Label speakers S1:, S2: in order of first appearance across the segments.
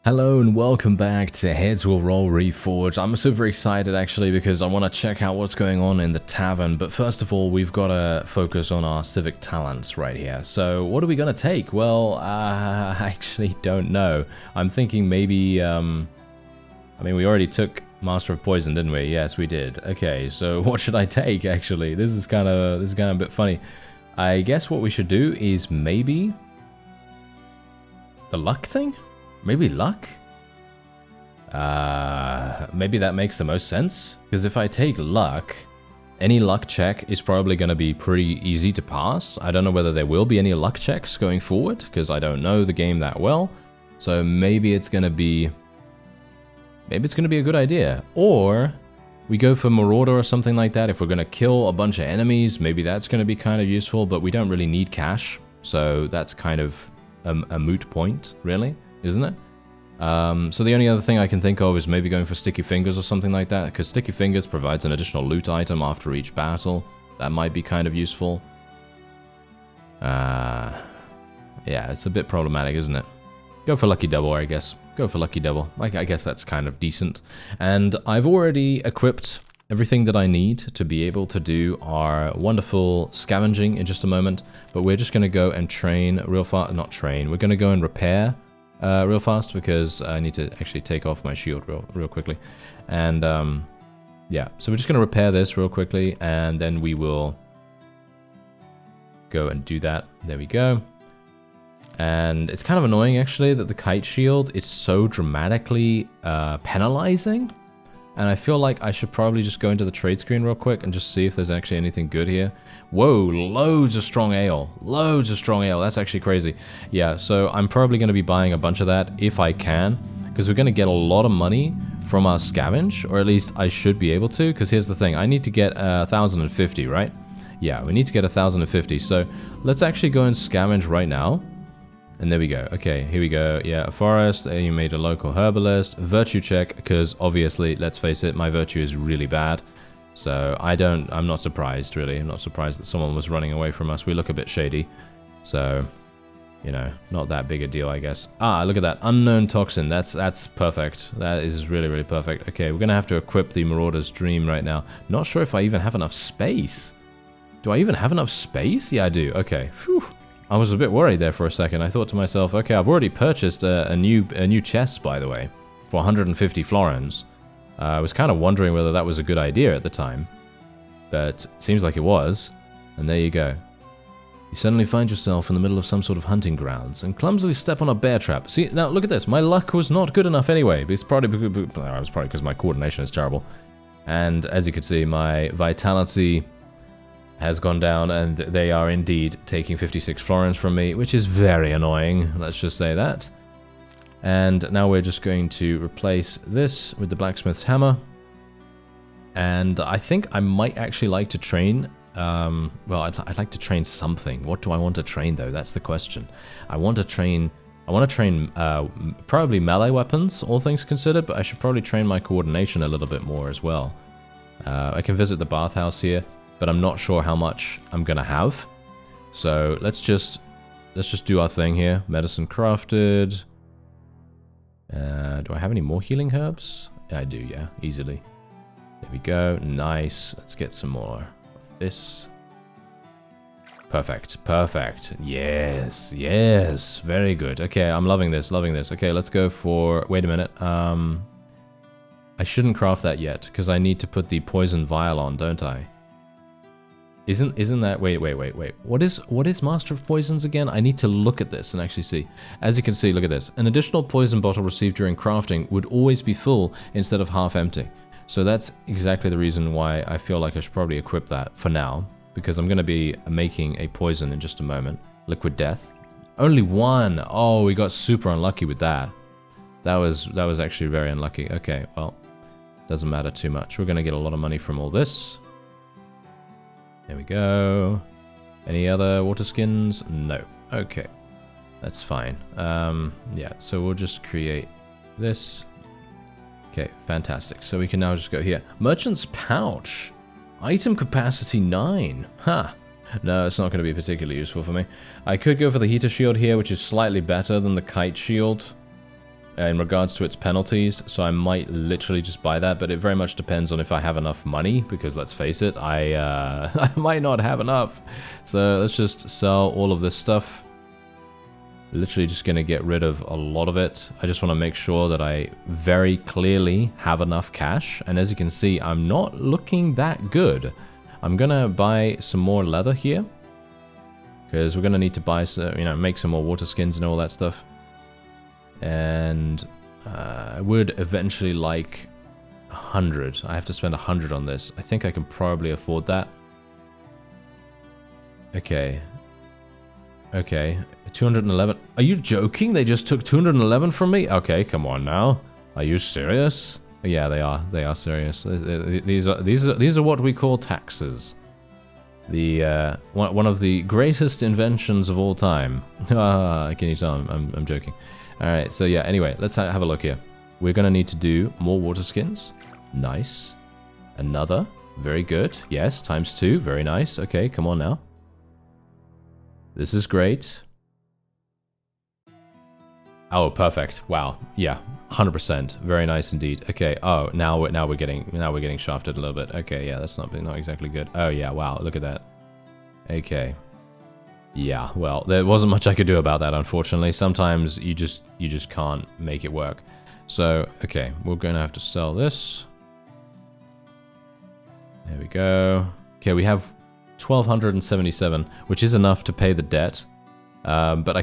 S1: Hello and welcome back to HWR Reforged. I'm super excited actually because I want to check out what's going on in the tavern, but first of all we've got to focus on our civic talents right here. So what are we going to take? Well, I actually don't know. I'm thinking maybe, I mean we already took Master of Poison, didn't we? Yes, we did. Okay, so what should I take actually? This is kind of a bit funny. I guess what we should do is maybe the luck thing? Maybe luck? Maybe that makes the most sense. Because if I take luck, any luck check is probably going to be pretty easy to pass. I don't know whether there will be any luck checks going forward, because I don't know the game that well. So maybe it's going to be... Maybe it's going to be a good idea. Or we go for Marauder or something like that. If we're going to kill a bunch of enemies, maybe that's going to be kind of useful, but we don't really need cash. So that's kind of a moot point, really. Isn't it? So the only other thing I can think of is maybe going for Sticky Fingers or something like that, because Sticky Fingers provides an additional loot item after each battle. That might be kind of useful. Yeah, it's a bit problematic, isn't it? Go for Lucky Double, I guess. Go for Lucky Double. I guess that's kind of decent. And I've already equipped everything that I need to be able to do our wonderful scavenging in just a moment, but we're just going to go and train real fast. Not train, we're going to go and repair real fast, because I need to actually take off my shield real quickly. And yeah, so we're just going to repair this real quickly, and then we will go and do that. There we go. And it's kind of annoying actually that the kite shield is so dramatically penalizing. And I feel like I should probably just go into the trade screen real quick and just see if there's actually anything good here. Whoa, loads of strong ale. Loads of strong ale. That's actually crazy. Yeah, so I'm probably going to be buying a bunch of that if I can, because we're going to get a lot of money from our scavenge, or at least I should be able to, because here's the thing. I need to get 1,050, right? Yeah, we need to get 1,050. So let's actually go and scavenge right now. And there we go. Okay, here we go. Yeah, a forest. You made a local herbalist. Virtue check, because obviously, let's face it, my virtue is really bad. So I'm not surprised, really. I'm not surprised that someone was running away from us. We look a bit shady. So, you know, not that big a deal, I guess. Ah, look at that. Unknown toxin. That's perfect. That is really, really perfect. Okay, we're going to have to equip the Marauder's Dream right now. Not sure if I even have enough space. Do I even have enough space? Yeah, I do. Okay. Phew. I was a bit worried there for a second. I thought to myself, okay, I've already purchased a new chest, by the way, for 150 florins. I was kind of wondering whether that was a good idea at the time, but it seems like it was. And there you go. You suddenly find yourself in the middle of some sort of hunting grounds and clumsily step on a bear trap. See, now look at this. My luck was not good enough anyway. But it's probably because my coordination is terrible. And as you can see, my vitality has gone down, and they are indeed taking 56 florins from me, which is very annoying, let's just say that. And now we're just going to replace this with the blacksmith's hammer. And I think I might actually like to train, well, I'd like to train something. What do I want to train, though? That's the question. I want to train probably melee weapons, all things considered, but I should probably train my coordination a little bit more as well. I can visit the bathhouse here, but I'm not sure how much I'm gonna have. So let's just do our thing here. Medicine crafted. Do I have any more healing herbs? Yeah, I do, yeah, easily. There we go. Nice. Let's get some more of this. Perfect. Perfect. Yes. Yes. Very good. Okay, I'm loving this. Loving this. Okay, let's go for... Wait a minute. I shouldn't craft that yet, because I need to put the poison vial on, don't I? Isn't that... Wait. What is Master of Poisons again? I need to look at this and actually see. As you can see, look at this. An additional poison bottle received during crafting would always be full instead of half empty. So that's exactly the reason why I feel like I should probably equip that for now, because I'm going to be making a poison in just a moment. Liquid Death. Only one. Oh, we got super unlucky with that. That was actually very unlucky. Okay, well, doesn't matter too much. We're going to get a lot of money from all this. There we go. Any other water skins? No. Okay. That's fine. Yeah, so we'll just create this. Okay, fantastic. So we can now just go here. Merchant's Pouch. Item capacity 9. Ha! No, it's not going to be particularly useful for me. I could go for the heater shield here, which is slightly better than the kite shield. in regards to its penalties, so I might literally just buy that, but it very much depends on if I have enough money, because let's face it, I might not have enough. So let's just sell all of this stuff. Literally just going to get rid of a lot of it. I just want to make sure that I very clearly have enough cash, and as you can see, I'm not looking that good. I'm going to buy some more leather here, because we're going to need to buy some, you know, make some more water skins and all that stuff. And I would eventually like 100. I have to spend 100 on this. I think I can probably afford that. Okay. Okay. 211. Are you joking? They just took 211 from me? Okay, come on now. Are you serious? Yeah, they are. They are serious. These are what we call taxes. The one of the greatest inventions of all time. Can you tell? I'm joking. All right. So yeah. Anyway, let's have a look here. We're gonna need to do more water skins. Nice. Another. Very good. Yes. ×2. Very nice. Okay. Come on now. This is great. Oh, perfect. Wow. Yeah. 100%. Very nice indeed. Okay. Oh, now we're getting shafted a little bit. Okay. Yeah. That's not exactly good. Oh yeah. Wow. Look at that. Okay. Yeah, well, there wasn't much I could do about that, unfortunately. Sometimes you just can't make it work. So, okay, we're going to have to sell this. There we go. Okay, we have 1,277, which is enough to pay the debt. But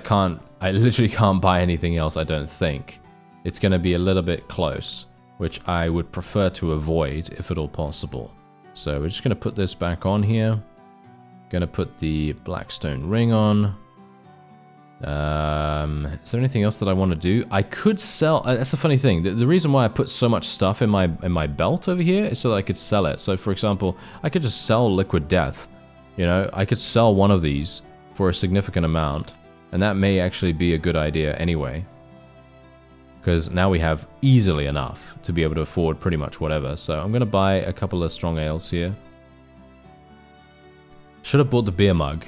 S1: I literally can't buy anything else, I don't think. It's going to be a little bit close, which I would prefer to avoid if at all possible. So we're just going to put this back on here. Gonna put the Blackstone ring on. Is there anything else that I want to do? I could sell. That's a funny thing. The reason why I put so much stuff in my belt over here is so that I could sell it. So, for example, I could just sell Liquid Death. You know, I could sell one of these for a significant amount, and that may actually be a good idea anyway. Because now we have easily enough to be able to afford pretty much whatever. So I'm gonna buy a couple of strong ales here. Should have bought the beer mug.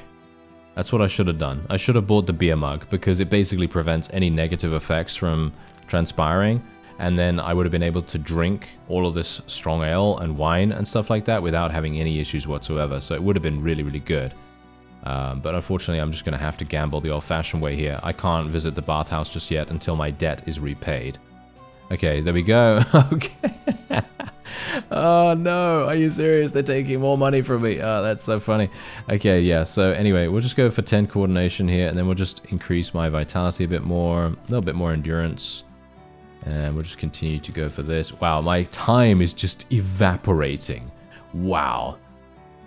S1: That's what I should have done. I should have bought the beer mug because it basically prevents any negative effects from transpiring. And then I would have been able to drink all of this strong ale and wine and stuff like that without having any issues whatsoever. So it would have been really, really good. But unfortunately, I'm just going to have to gamble the old-fashioned way here. I can't visit the bathhouse just yet until my debt is repaid. Okay, there we go. Okay. Oh no, are you serious? They're taking more money from me. Oh, that's so funny. Okay, yeah, so anyway, we'll just go for 10 coordination here, and then we'll just increase my vitality a bit more, a little bit more endurance. And we'll just continue to go for this. Wow, my time is just evaporating. Wow.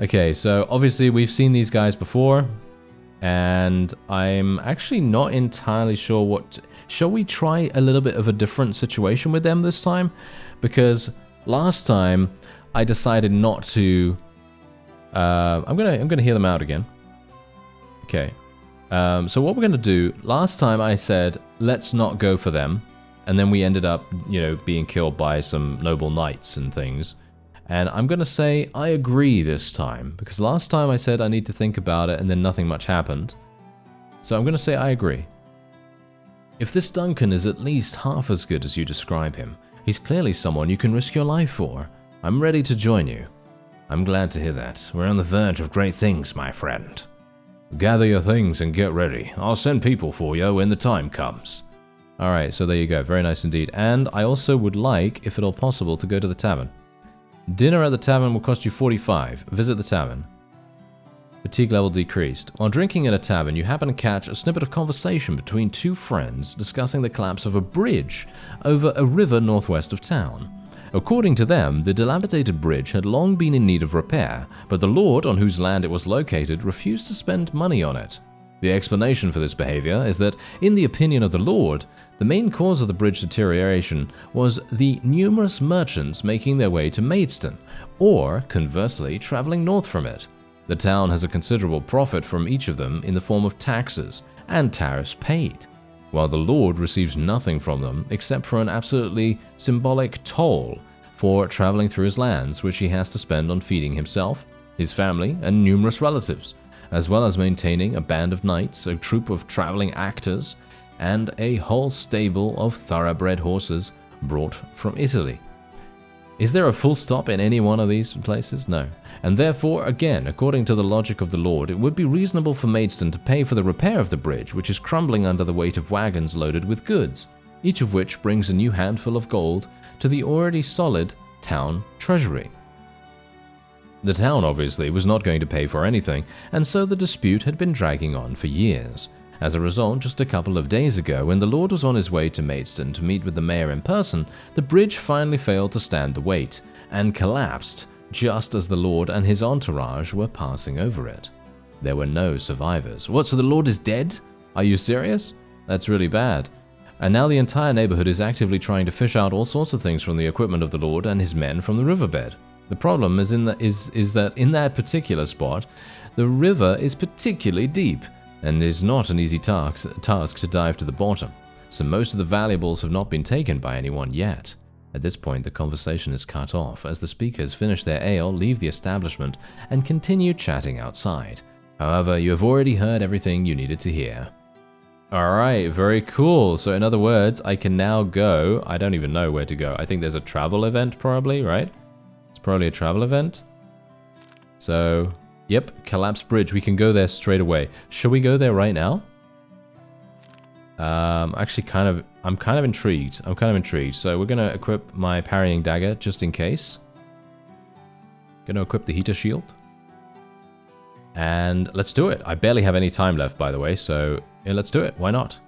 S1: Okay, so obviously we've seen these guys before, and I'm actually not entirely sure what... Shall we try a little bit of a different situation with them this time? Because last time I decided not to... I'm gonna hear them out again. Okay. So what we're gonna do, last time I said, let's not go for them. And then we ended up, you know, being killed by some noble knights and things. And I'm gonna say I agree this time. Because last time I said I need to think about it and then nothing much happened. So I'm gonna say I agree. If this Duncan is at least half as good as you describe him, he's clearly someone you can risk your life for. I'm ready to join you. I'm glad to hear that. We're on the verge of great things, my friend. Gather your things and get ready. I'll send people for you when the time comes. Alright, so there you go. Very nice indeed. And I also would like, if at all possible, to go to the tavern. Dinner at the tavern will cost you 45. Visit the tavern. Fatigue level decreased. While drinking at a tavern, you happen to catch a snippet of conversation between two friends discussing the collapse of a bridge over a river northwest of town. According to them, the dilapidated bridge had long been in need of repair, but the lord on whose land it was located refused to spend money on it. The explanation for this behavior is that, in the opinion of the lord, the main cause of the bridge deterioration was the numerous merchants making their way to Maidstone, or, conversely, traveling north from it. The town has a considerable profit from each of them in the form of taxes and tariffs paid, while the lord receives nothing from them except for an absolutely symbolic toll for traveling through his lands, which he has to spend on feeding himself, his family, and numerous relatives, as well as maintaining a band of knights, a troupe of traveling actors, and a whole stable of thoroughbred horses brought from Italy. Is there a full stop in any one of these places? No. And therefore, again, according to the logic of the Lord, it would be reasonable for Maidstone to pay for the repair of the bridge, which is crumbling under the weight of wagons loaded with goods, each of which brings a new handful of gold to the already solid town treasury. The town, obviously, was not going to pay for anything, and so the dispute had been dragging on for years. As a result, just a couple of days ago, when the Lord was on his way to Maidstone to meet with the mayor in person, the bridge finally failed to stand the weight, and collapsed just as the Lord and his entourage were passing over it. There were no survivors. What, so the Lord is dead? Are you serious? That's really bad. And now the entire neighborhood is actively trying to fish out all sorts of things from the equipment of the Lord and his men from the riverbed. The problem is that in that particular spot, the river is particularly deep, and is not an easy task to dive to the bottom, so most of the valuables have not been taken by anyone yet. At this point, the conversation is cut off as the speakers finish their ale, leave the establishment, and continue chatting outside. However, you have already heard everything you needed to hear. Alright, very cool. So in other words, I can now go, I don't even know where to go. I think there's a travel event probably, right? It's probably a travel event. So, yep, collapsed bridge. We can go there straight away. Should we go there right now? Actually, I'm kind of intrigued. So we're gonna equip my parrying dagger just in case. Gonna equip the heater shield. And let's do it. I barely have any time left, by the way, so yeah, let's do it. Why not?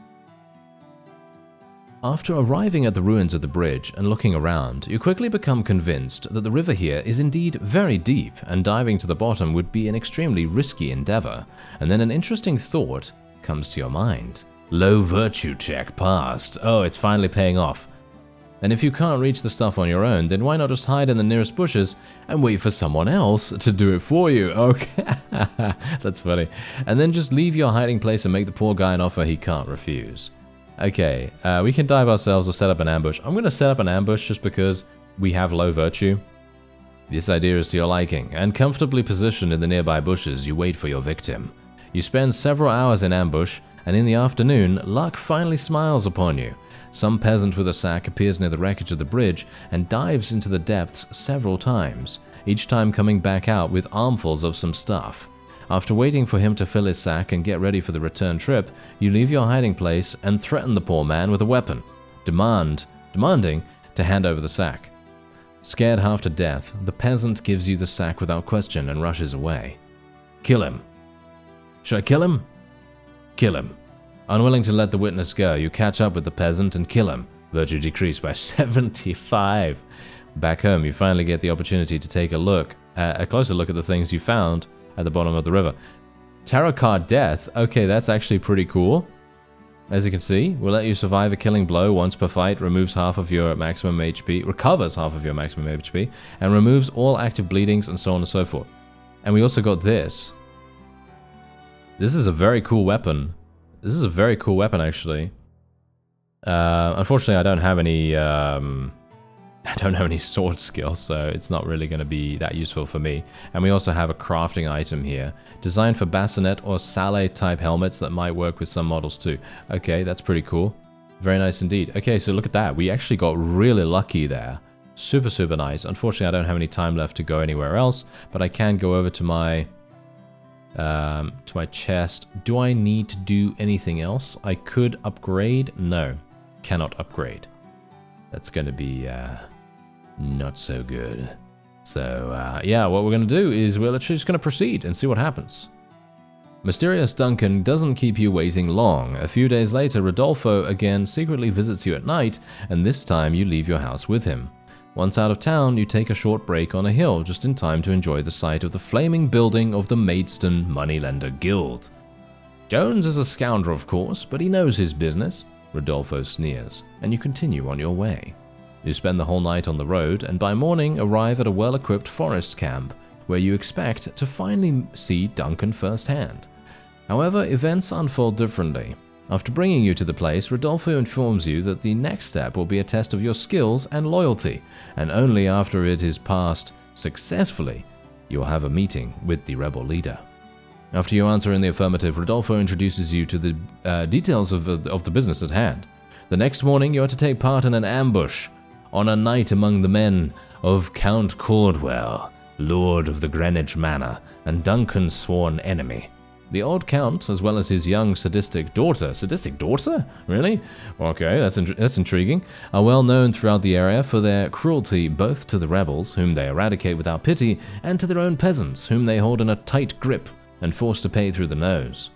S1: After arriving at the ruins of the bridge and looking around, you quickly become convinced that the river here is indeed very deep, and diving to the bottom would be an extremely risky endeavor. And then an interesting thought comes to your mind. Low virtue check passed. Oh, it's finally paying off. And if you can't reach the stuff on your own, then why not just hide in the nearest bushes and wait for someone else to do it for you? Okay, that's funny. And then just leave your hiding place and make the poor guy an offer he can't refuse. Okay, we can dive ourselves or set up an ambush. I'm going to set up an ambush just because we have low virtue. This idea is to your liking, and comfortably positioned in the nearby bushes, you wait for your victim. You spend several hours in ambush, and in the afternoon, luck finally smiles upon you. Some peasant with a sack appears near the wreckage of the bridge and dives into the depths several times, each time coming back out with armfuls of some stuff. After waiting for him to fill his sack and get ready for the return trip, you leave your hiding place and threaten the poor man with a weapon, demanding to hand over the sack. Scared half to death, the peasant gives you the sack without question and rushes away. Kill him. Should I kill him? Kill him. Unwilling to let the witness go, you catch up with the peasant and kill him. Virtue decreased by 75. Back home, you finally get the opportunity to take a closer look at the things you found at the bottom of the river. Tarot card death. Okay, that's actually pretty cool. As you can see, will let you survive a killing blow once per fight, removes half of your maximum HP, recovers half of your maximum HP, and removes all active bleedings and so on and so forth. And we also got this. This is a very cool weapon. This is a very cool weapon, actually. Unfortunately, I don't have any sword skills, so it's not really going to be that useful for me. And we also have a crafting item here, designed for bassinet or sallet type helmets that might work with some models too. Okay, that's pretty cool. Very nice indeed. Okay, so look at that. We actually got really lucky there. Super, super nice. Unfortunately, I don't have any time left to go anywhere else, but I can go over to my chest. Do I need to do anything else? I could upgrade. No, cannot upgrade. That's going to be not so good. So yeah, what we're going to do is we're literally just going to proceed and see what happens. Mysterious Duncan doesn't keep you waiting long. A few days later, Rodolfo again secretly visits you at night, and this time you leave your house with him. Once out of town, you take a short break on a hill just in time to enjoy the sight of the flaming building of the Maidstone Moneylender Guild. Jones is a scoundrel, of course, but he knows his business. Rodolfo sneers, and you continue on your way. You spend the whole night on the road, and by morning arrive at a well-equipped forest camp, where you expect to finally see Duncan firsthand. However, events unfold differently. After bringing you to the place, Rodolfo informs you that the next step will be a test of your skills and loyalty, and only after it is passed successfully, you'll have a meeting with the rebel leader. After you answer in the affirmative, Rodolfo introduces you to the details of the business at hand. The next morning, you are to take part in an ambush on a night among the men of Count Cordwell, Lord of the Greenwich Manor, and Duncan's sworn enemy. The old Count, as well as his young sadistic daughter. Sadistic daughter? Really? Okay, that's intriguing. Are well known throughout the area for their cruelty both to the rebels, whom they eradicate without pity, and to their own peasants, whom they hold in a tight grip and force to pay through the nose.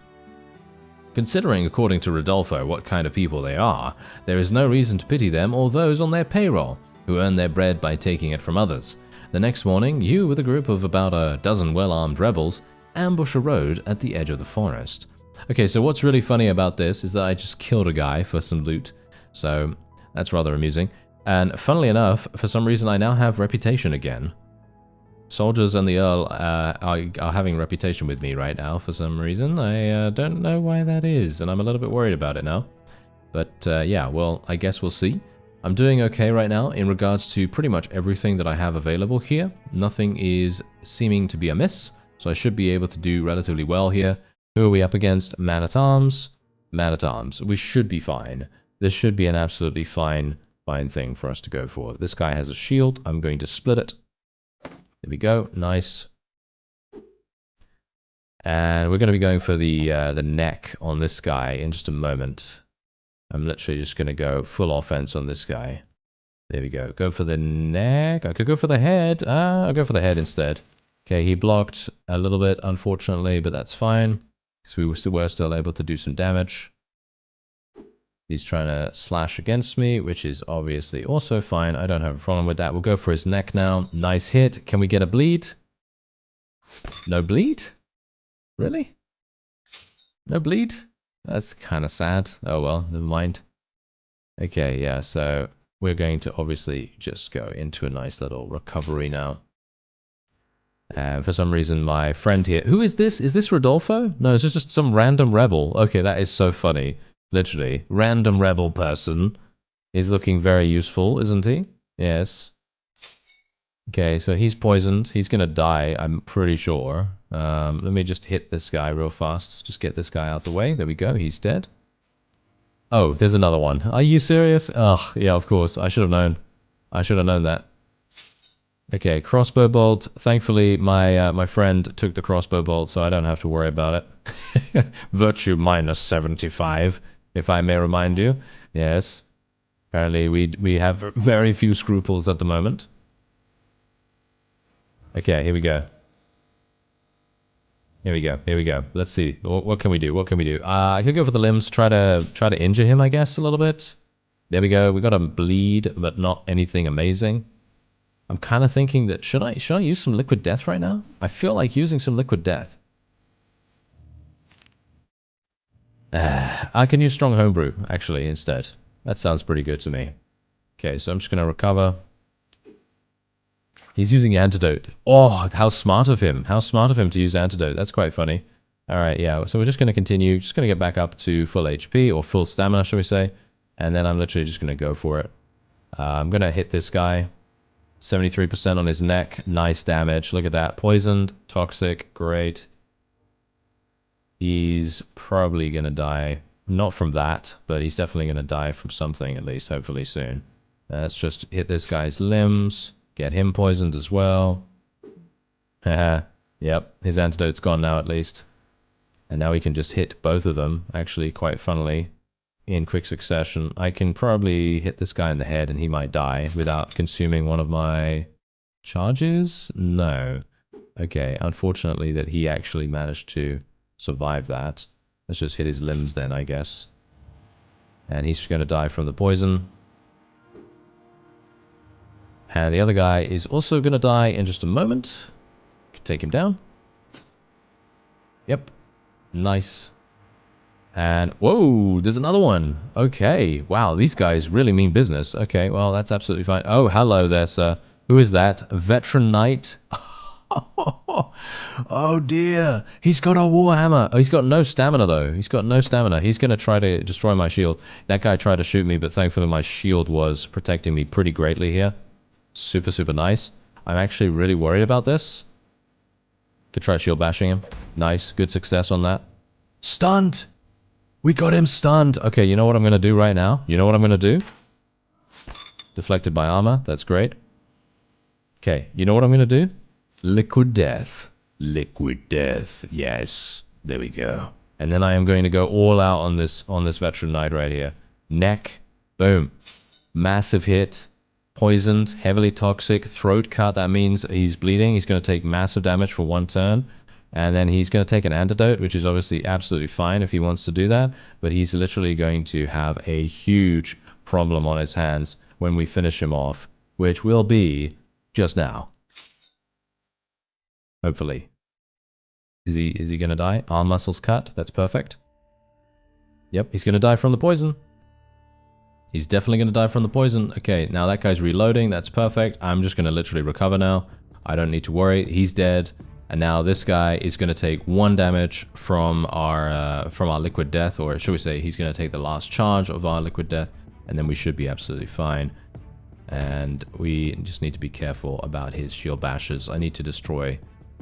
S1: Considering, according to Rodolfo, what kind of people they are, there is no reason to pity them or those on their payroll, who earn their bread by taking it from others. The next morning, you, with a group of about a dozen well-armed rebels, ambush a road at the edge of the forest. Okay, so what's really funny about this is that I just killed a guy for some loot, so that's rather amusing. And funnily enough, for some reason I now have reputation again. Soldiers and the Earl are having reputation with me right now for some reason. I don't know why that is, and I'm a little bit worried about it now. But yeah, well, I guess we'll see. I'm doing okay right now in regards to pretty much everything that I have available here. Nothing is seeming to be amiss. So I should be able to do relatively well here. Who are we up against? Man-at-Arms. Man-at-Arms. We should be fine. This should be an absolutely fine thing for us to go for. This guy has a shield. I'm going to split it. There we go. Nice. And we're going to be going for the neck on this guy in just a moment. I'm literally just going to go full offense on this guy. There we go. Go for the neck. I could go for the head. I'll go for the head instead. Okay, he blocked a little bit, unfortunately, but that's fine, because we were still able to do some damage. He's trying to slash against me, which is obviously also fine. I don't have a problem with that. We'll go for his neck now. Nice hit. Can we get a bleed? No bleed? Really? No bleed? That's kind of sad. Oh well, never mind. Okay, yeah, so we're going to obviously just go into a nice little recovery now. For some reason, my friend here... Who is this? Is this Rodolfo? No, it's just some random rebel. Okay, that is so funny. Literally. Random rebel person is looking very useful, isn't he? Yes. Okay, so he's poisoned. He's gonna die, I'm pretty sure. Let me just hit this guy real fast. Just get this guy out the way. There we go. He's dead. Oh, there's another one. Are you serious? Ugh, yeah, of course. I should have known. I should have known that. Okay, crossbow bolt. Thankfully, my friend took the crossbow bolt, so I don't have to worry about it. Virtue minus 75, if I may remind you. Yes. Apparently, we have very few scruples at the moment. Okay, here we go. Here we go. Here we go. Let's see. What can we do? What can we do? I could go for the limbs. Try to injure him, I guess, a little bit. There we go. We got a bleed, but not anything amazing. I'm kind of thinking that should I use some liquid death right now? I feel like using some liquid death. I can use strong homebrew actually instead. That sounds pretty good to me. Okay, so I'm just gonna recover. He's using antidote. Oh, how smart of him! How smart of him to use antidote. That's quite funny. All right, yeah. So we're just gonna continue. Just gonna get back up to full HP or full stamina, shall we say? And then I'm literally just gonna go for it. I'm gonna hit this guy. 73% on his neck. Nice damage. Look at that. Poisoned. Toxic. Great. He's probably going to die. Not from that, but he's definitely going to die from something, at least, hopefully soon. Let's just hit this guy's limbs. Get him poisoned as well. Haha. Yep. His antidote's gone now, at least. And now we can just hit both of them, actually, quite funnily. In quick succession. I can probably hit this guy in the head and he might die without consuming one of my charges? No. Okay, unfortunately that he actually managed to survive that. Let's just hit his limbs then, I guess. And he's going to die from the poison. And the other guy is also going to die in just a moment. Take him down. Yep. Nice. And, whoa, there's another one. Okay, wow, these guys really mean business. Okay, well, that's absolutely fine. Oh, hello there, sir. Who is that? A veteran knight? Oh, dear. He's got a warhammer. Oh, he's got no stamina, though. He's got no stamina. He's going to try to destroy my shield. That guy tried to shoot me, but thankfully my shield was protecting me pretty greatly here. Super, super nice. I'm actually really worried about this. Could try shield bashing him. Nice. Good success on that. Stunned! We got him stunned! Okay, you know what I'm going to do right now? You know what I'm going to do? Deflected by armor. That's great. Okay, you know what I'm going to do? Liquid death. Liquid death. Yes. There we go. And then I am going to go all out on this veteran knight right here. Neck. Boom. Massive hit. Poisoned. Heavily toxic. Throat cut. That means he's bleeding. He's going to take massive damage for one turn. And then he's going to take an antidote, which is obviously absolutely fine if he wants to do that. But he's literally going to have a huge problem on his hands when we finish him off, which will be just now. Hopefully. Is he going to die? Arm muscles cut. That's perfect. Yep, he's going to die from the poison. He's definitely going to die from the poison. Okay, now that guy's reloading. That's perfect. I'm just going to literally recover now. I don't need to worry. He's dead. And now this guy is going to take 1 damage from our liquid death, or should we say he's going to take the last charge of our liquid death, and then we should be absolutely fine. And we just need to be careful about his shield bashes. I need to destroy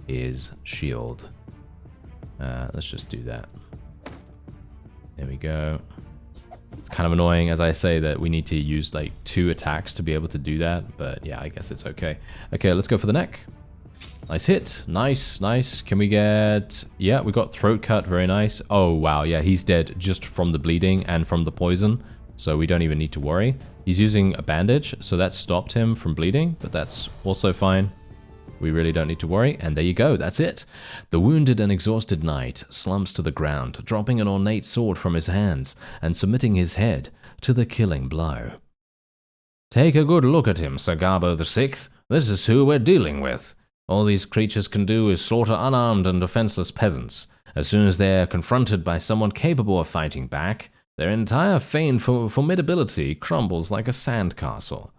S1: his shield. Let's just do that. There we go. It's kind of annoying, as I say, that we need to use like 2 attacks to be able to do that, but yeah, I guess it's okay. Okay, let's go for the neck. Nice hit. Nice, nice. Can we get... Yeah, we got throat cut. Very nice. Oh, wow. Yeah, he's dead just from the bleeding and from the poison, so we don't even need to worry. He's using a bandage, so that stopped him from bleeding, but that's also fine. We really don't need to worry, and there you go, that's it. The wounded and exhausted knight slumps to the ground, dropping an ornate sword from his hands and submitting his head to the killing blow. Take a good look at him, Sir Garbo VI. This is who we're dealing with. All these creatures can do is slaughter unarmed and defenseless peasants. As soon as they're confronted by someone capable of fighting back, their entire feigned formidability crumbles like a sandcastle.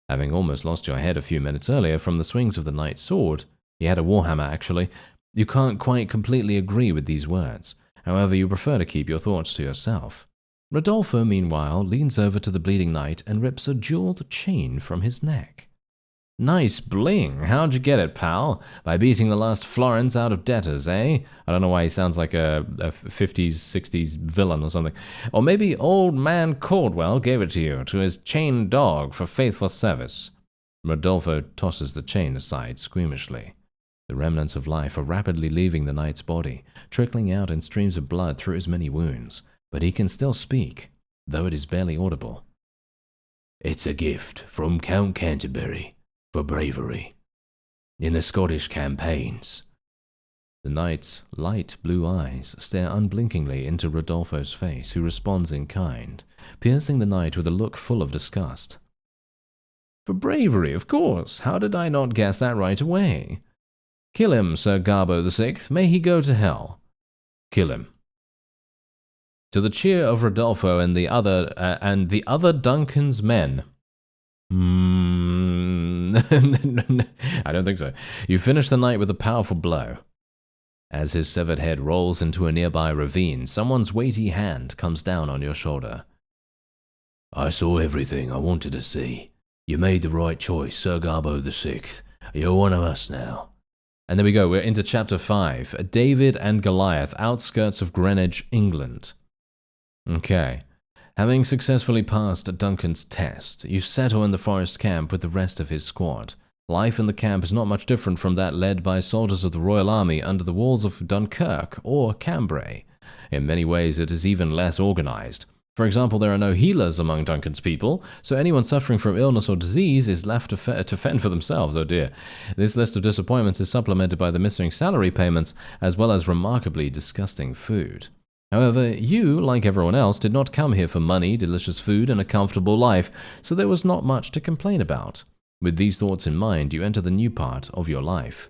S1: Having almost lost your head a few minutes earlier from the swings of the knight's sword, he had a warhammer actually, you can't quite completely agree with these words. However, you prefer to keep your thoughts to yourself. Rodolfo, meanwhile, leans over to the bleeding knight and rips a jeweled chain from his neck. Nice bling. How'd you get it, pal? By beating the last florins out of debtors, eh? I don't know why he sounds like a 50s, 60s villain or something. Or maybe old man Caldwell gave it to you, to his chained dog, for faithful service. Rodolfo tosses the chain aside squeamishly. The remnants of life are rapidly leaving the knight's body, trickling out in streams of blood through his many wounds. But he can still speak, though it is barely audible. It's a gift from Count Canterbury. For bravery in the Scottish campaigns. The knight's light blue eyes stare unblinkingly into Rodolfo's face, who responds in kind, piercing the knight with a look full of disgust. For bravery, of course. How did I not guess that right away? Kill him, Sir Garbo VI. May he go to hell. Kill him. To the cheer of Rodolfo and the other Duncan's men. I don't think so. You finish the night with a powerful blow. As his severed head rolls into a nearby ravine, someone's weighty hand comes down on your shoulder. I saw everything I wanted to see. You made the right choice, Sir Garbo VI. You're one of us now. And there we go, we're into Chapter 5. David and Goliath, outskirts of Greenwich, England. Okay. Having successfully passed Duncan's test, you settle in the forest camp with the rest of his squad. Life in the camp is not much different from that led by soldiers of the Royal Army under the walls of Dunkirk or Cambrai. In many ways, it is even less organized. For example, there are no healers among Duncan's people, so anyone suffering from illness or disease is left to fend for themselves, oh dear. This list of disappointments is supplemented by the missing salary payments, as well as remarkably disgusting food. However, you, like everyone else, did not come here for money, delicious food, and a comfortable life, so there was not much to complain about. With these thoughts in mind, you enter the new part of your life.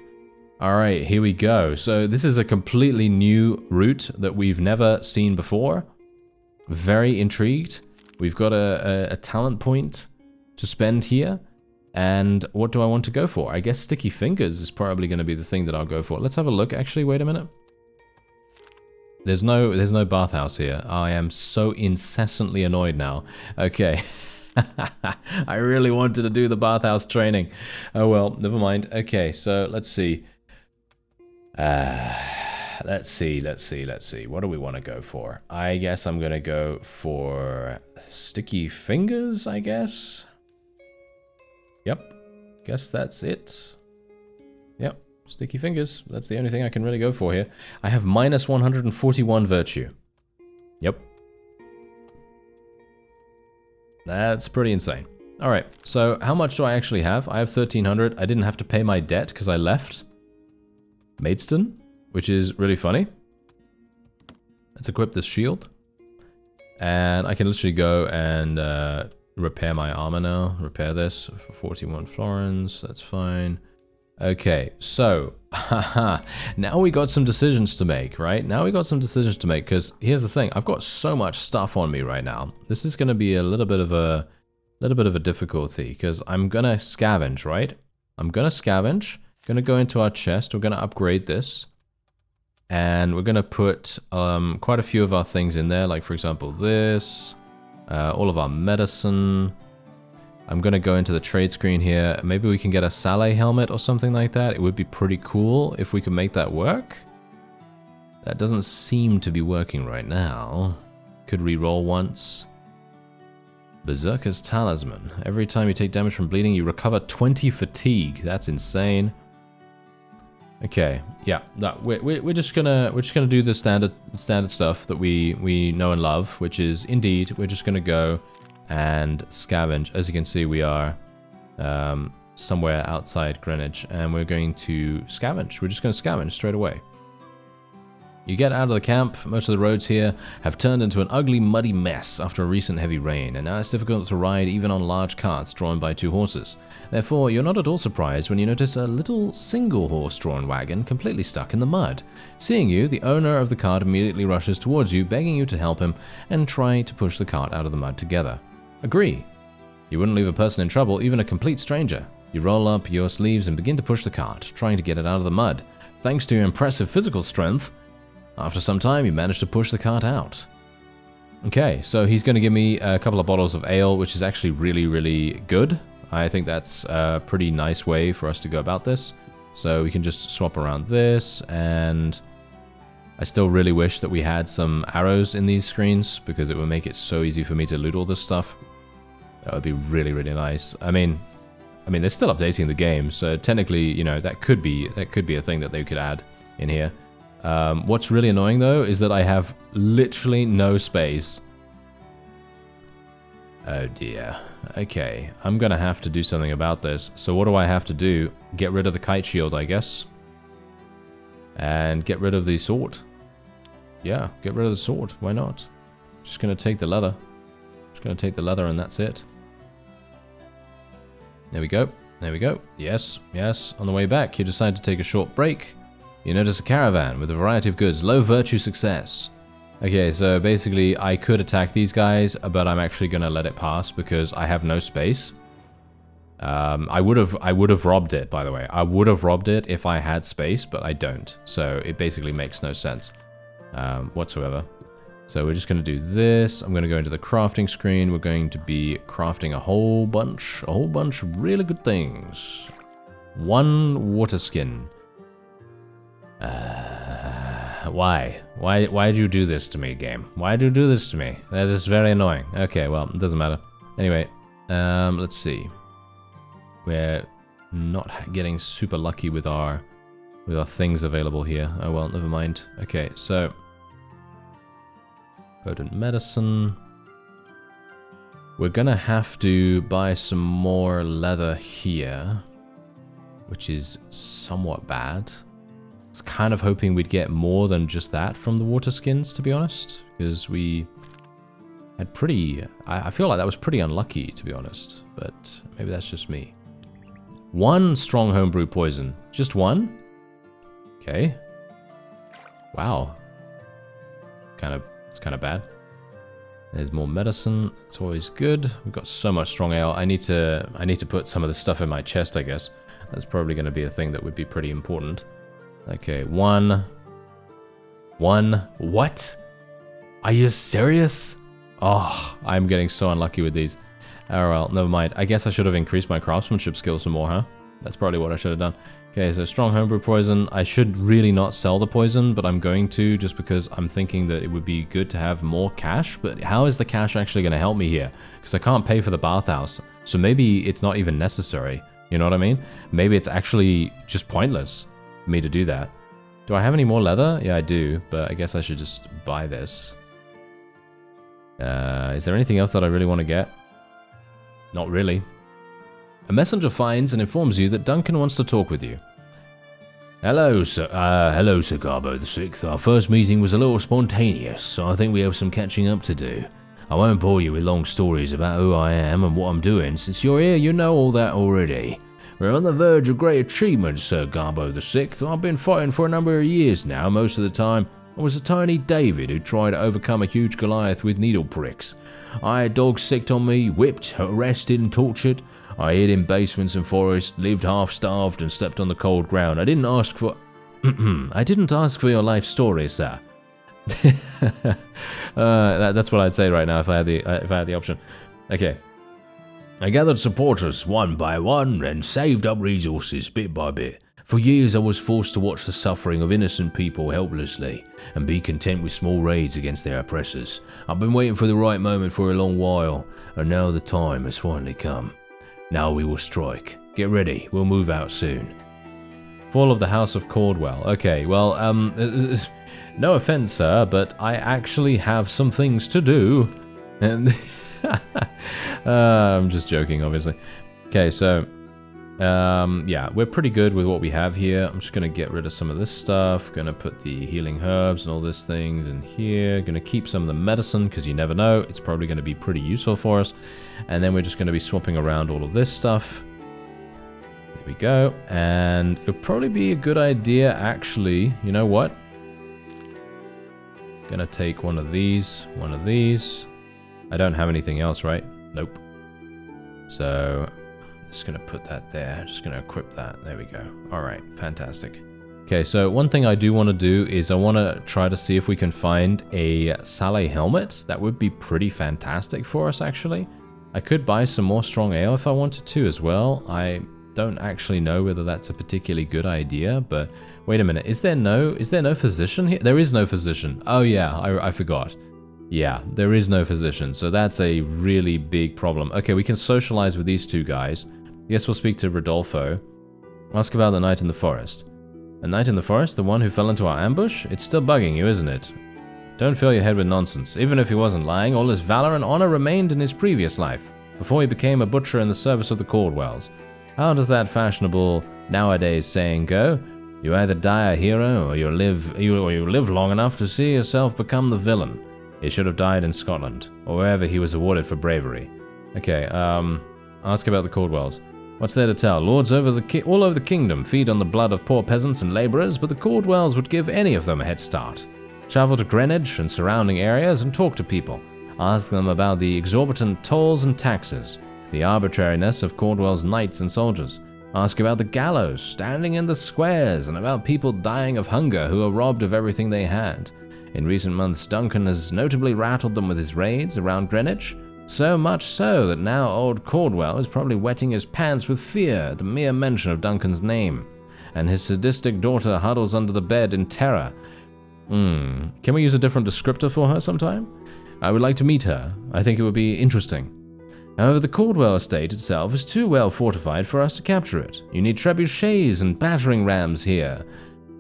S1: Alright, here we go. So this is a completely new route that we've never seen before. Very intrigued. We've got a talent point to spend here. And what do I want to go for? I guess Sticky Fingers is probably going to be the thing that I'll go for. Let's have a look. Actually, wait a minute. There's no bathhouse here. I am so incessantly annoyed now. Okay. I really wanted to do the bathhouse training. Oh well, never mind. Okay, so let's see. Let's see. What do we want to go for? I guess I'm going to go for sticky fingers, I guess. Yep. Guess that's it. Yep. Sticky fingers. That's the only thing I can really go for here. I have minus 141 virtue. Yep. That's pretty insane. Alright, so how much do I actually have? I have 1,300. I didn't have to pay my debt because I left Maidstone, which is really funny. Let's equip this shield. And I can literally go and repair my armor now. Repair this for 41 florins. That's fine. Okay, so now we got some decisions to make, right? Now we got some decisions to make, because here's the thing. I've got so much stuff on me right now. This is going to be a little bit of a difficulty, because I'm going to scavenge, right? I'm going to scavenge. Going to go into our chest. We're going to upgrade this. And we're going to put quite a few of our things in there, like, for example, this, all of our medicine. I'm going to go into the trade screen here. Maybe we can get a Saleh helmet or something like that. It would be pretty cool if we could make that work. That doesn't seem to be working right now. Could re-roll once. Berserker's Talisman. Every time you take damage from bleeding, you recover 20 fatigue. That's insane. Okay, yeah, we're just gonna do the standard stuff that we know and love, which is indeed we're just gonna go and scavenge. As you can see, we are somewhere outside Greenwich, and we're going to scavenge. We're just going to scavenge straight away. You get out of the camp. Most of the roads here have turned into an ugly, muddy mess after a recent heavy rain, and now it's difficult to ride even on large carts drawn by 2 horses. Therefore, you're not at all surprised when you notice a little single horse-drawn wagon completely stuck in the mud. Seeing you, the owner of the cart immediately rushes towards you, begging you to help him and try to push the cart out of the mud together. Agree. You wouldn't leave a person in trouble, even a complete stranger. You roll up your sleeves and begin to push the cart, trying to get it out of the mud. Thanks to your impressive physical strength, after some time you manage to push the cart out. Okay, so he's going to give me a couple of bottles of ale, which is actually really, really good. I think that's a pretty nice way for us to go about this. So we can just swap around this, and I still really wish that we had some arrows in these screens, because it would make it so easy for me to loot all this stuff. That would be really, really nice. I mean, they're still updating the game, so technically, you know, that could be a thing that they could add in here. What's really annoying, though, is that I have literally no space. Oh dear. Okay, I'm gonna have to do something about this. So what do I have to do? Get rid of the kite shield, I guess. And get rid of the sword. Yeah, get rid of the sword. Why not? Just gonna take the leather. Just gonna take the leather and that's it. There we go. There we go. Yes, yes. On the way back, you decide to take a short break. You notice a caravan with a variety of goods. Low virtue success. Okay, so basically I could attack these guys, but I'm actually gonna let it pass because I have no space. I would have robbed it, by the way. I would have robbed it if I had space, but I don't. So it basically makes no sense whatsoever. So we're just going to do this. I'm going to go into the crafting screen. We're going to be crafting a whole bunch of really good things. 1 water skin. Why? Why did you do this to me, game? Why did you do this to me? That is very annoying. Okay, well, it doesn't matter. Anyway, let's see. We're not getting super lucky with our things available here. Oh well, never mind. Okay, so potent medicine. We're gonna have to buy some more leather here, which is somewhat bad. I was kind of hoping we'd get more than just that from the water skins, to be honest, because we had I feel like that was pretty unlucky, to be honest, but maybe that's just me. 1 strong homebrew poison. Just 1? Okay. Wow. It's kind of bad. There's more medicine. It's always good. We've got so much strong ale. I need to put some of this stuff in my chest, I guess. That's probably going to be a thing that would be pretty important. Okay, 1. What? Are you serious? Oh, I'm getting so unlucky with these. Oh well, never mind. I guess I should have increased my craftsmanship skills some more, huh? That's probably what I should have done. Okay, so strong homebrew poison. I should really not sell the poison, but I'm going to just because I'm thinking that it would be good to have more cash. But how is the cash actually going to help me here? Because I can't pay for the bathhouse. So maybe it's not even necessary. You know what I mean? Maybe it's actually just pointless for me to do that. Do I have any more leather? Yeah, I do, but I guess I should just buy this. Is there anything else that I really want to get? Not really. A messenger finds and informs you that Duncan wants to talk with you. Hello, Sir Garbo the Sixth. Our first meeting was a little spontaneous, so I think we have some catching up to do. I won't bore you with long stories about who I am and what I'm doing. Since you're here, you know all that already. We're on the verge of great achievements, Sir Garbo the Sixth. I've been fighting for a number of years now. Most of the time, I was a tiny David who tried to overcome a huge Goliath with needle pricks. I had dogs sicked on me, whipped, arrested and tortured. I hid in basements and forests, lived half-starved and slept on the cold ground. I didn't ask for... I didn't ask for your life story, sir. That's what I'd say right now if I had the option. Okay. I gathered supporters one by one and saved up resources bit by bit. For years I was forced to watch the suffering of innocent people helplessly and be content with small raids against their oppressors. I've been waiting for the right moment for a long while, and now the time has finally come. Now we will strike. Get ready, we'll move out soon. Fall of the House of Caldwell. Okay, well, no offense, sir, but I actually have some things to do. And I'm just joking, obviously. Okay, so, yeah, we're pretty good with what we have here. I'm just going to get rid of some of this stuff. Going to put the healing herbs and all these things in here. Going to keep some of the medicine, because you never know. It's probably going to be pretty useful for us. And then we're just going to be swapping around all of this stuff. There we go. And it would probably be a good idea, actually. You know what? Gonna take one of these. I don't have anything else, right? Nope. So, just gonna put that there. Just gonna equip that. There we go. Alright, fantastic. Okay, so one thing I do want to do is I want to try to see if we can find a Saleh helmet. That would be pretty fantastic for us, actually. I could buy some more strong ale if I wanted to as well. I don't actually know whether that's a particularly good idea, but wait a minute. Is there no physician here? There is no physician. Oh yeah, I forgot. Yeah, there is no physician, so that's a really big problem. Okay, we can socialize with these two guys. I guess we'll speak to Rodolfo. Ask about the night in the forest. A night in the forest? The one who fell into our ambush? It's still bugging you, isn't it? Don't fill your head with nonsense. Even if he wasn't lying, all his valor and honor remained in his previous life, before he became a butcher in the service of the Caldwells. How does that fashionable nowadays saying go? You either die a hero, or you live long enough to see yourself become the villain. He should have died in Scotland, or wherever he was awarded for bravery. Okay, ask about the Caldwells. What's there to tell? Lords all over the kingdom feed on the blood of poor peasants and labourers, but the Caldwells would give any of them a head start. Travel to Greenwich and surrounding areas and talk to people. Ask them about the exorbitant tolls and taxes, the arbitrariness of Caldwell's knights and soldiers. Ask about the gallows standing in the squares and about people dying of hunger who are robbed of everything they had. In recent months, Duncan has notably rattled them with his raids around Greenwich, so much so that now old Caldwell is probably wetting his pants with fear at the mere mention of Duncan's name, and his sadistic daughter huddles under the bed in terror. Can we use a different descriptor for her sometime? I would like to meet her. I think it would be interesting. However, the Caldwell estate itself is too well fortified for us to capture it. You need trebuchets and battering rams here.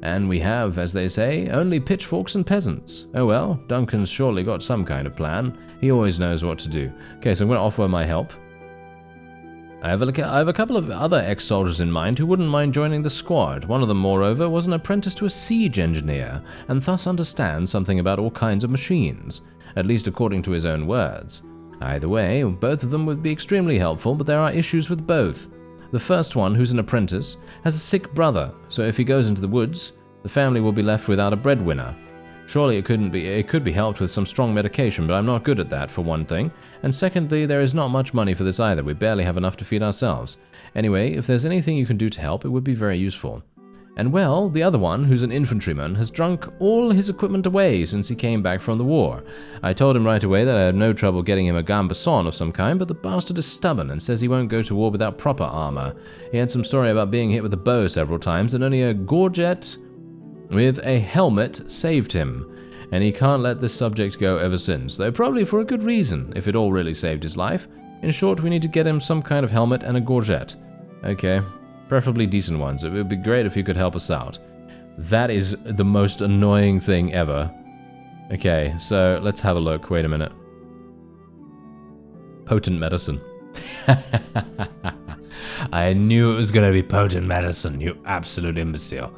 S1: And we have, as they say, only pitchforks and peasants. Oh well, Duncan's surely got some kind of plan. He always knows what to do. Okay, so I'm going to offer my help. I have a couple of other ex-soldiers in mind who wouldn't mind joining the squad. One of them, moreover, was an apprentice to a siege engineer, and thus understands something about all kinds of machines, at least according to his own words. Either way, both of them would be extremely helpful, but there are issues with both. The first one, who's an apprentice, has a sick brother, so if he goes into the woods, the family will be left without a breadwinner. Surely it could be helped with some strong medication, but I'm not good at that, for one thing. And secondly, there is not much money for this either. We barely have enough to feed ourselves. Anyway, if there's anything you can do to help, it would be very useful. And well, the other one, who's an infantryman, has drunk all his equipment away since he came back from the war. I told him right away that I had no trouble getting him a gambeson of some kind, but the bastard is stubborn and says he won't go to war without proper armor. He had some story about being hit with a bow several times, and only a gorget with a helmet saved him. And he can't let this subject go ever since, though probably for a good reason, if it all really saved his life. In short, we need to get him some kind of helmet and a gorget. Okay. Preferably decent ones. It would be great if you could help us out. That is the most annoying thing ever. Okay, so let's have a look. Wait a minute. Potent medicine. I knew it was going to be potent medicine, you absolute imbecile.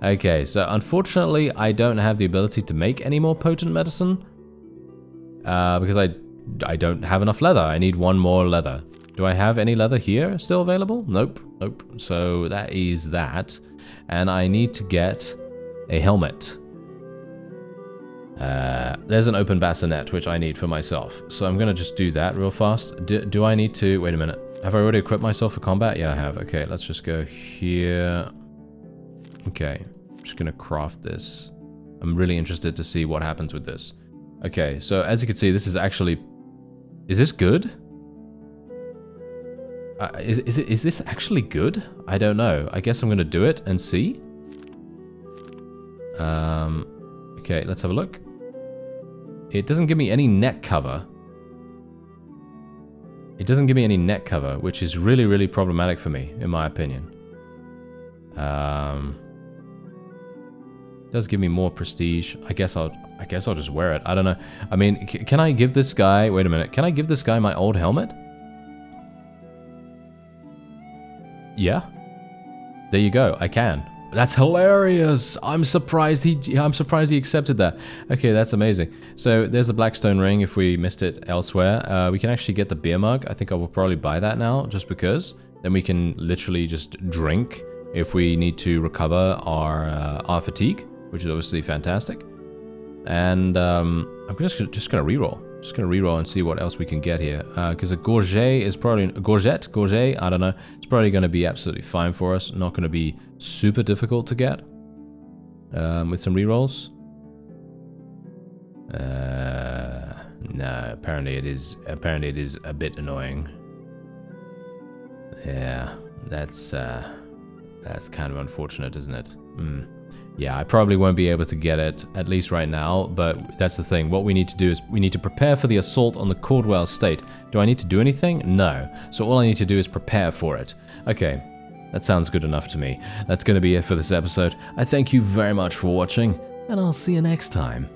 S1: Okay, so unfortunately, I don't have the ability to make any more potent medicine. Because I don't have enough leather. I need one more leather. Do I have any leather here still available? Nope, nope. So that is that. And I need to get a helmet. There's an open bassinet, which I need for myself. So I'm going to just do that real fast. Do I need to... Wait a minute. Have I already equipped myself for combat? Yeah, I have. Okay, let's just go here. Okay, I'm just going to craft this. I'm really interested to see what happens with this. Okay, so as you can see, this is actually... Is this good? Is this actually good? I don't know. I guess I'm going to do it and see. Okay, let's have a look. It doesn't give me any neck cover. It doesn't give me any neck cover, which is really, really problematic for me, in my opinion. It does give me more prestige. I guess I'll just wear it. I don't know. I mean, can I give this guy... Wait a minute. Can I give this guy my old helmet? Yeah. There you go. I can. That's hilarious. I'm surprised he accepted that. Okay, that's amazing. So there's the Blackstone ring if we missed it elsewhere. We can actually get the beer mug. I think I will probably buy that now just because. Then we can literally just drink if we need to recover our fatigue, which is obviously fantastic. And I'm just going to reroll. Just going to reroll and see what else we can get here. Because a gorget is probably... Gorget? I don't know. It's probably going to be absolutely fine for us. Not going to be super difficult to get. With some rerolls. No, apparently it is a bit annoying. Yeah, that's kind of unfortunate, isn't it? Yeah, I probably won't be able to get it, at least right now, but that's the thing. What we need to do is we need to prepare for the assault on the Caldwell estate. Do I need to do anything? No. So all I need to do is prepare for it. Okay, that sounds good enough to me. That's going to be it for this episode. I thank you very much for watching, and I'll see you next time.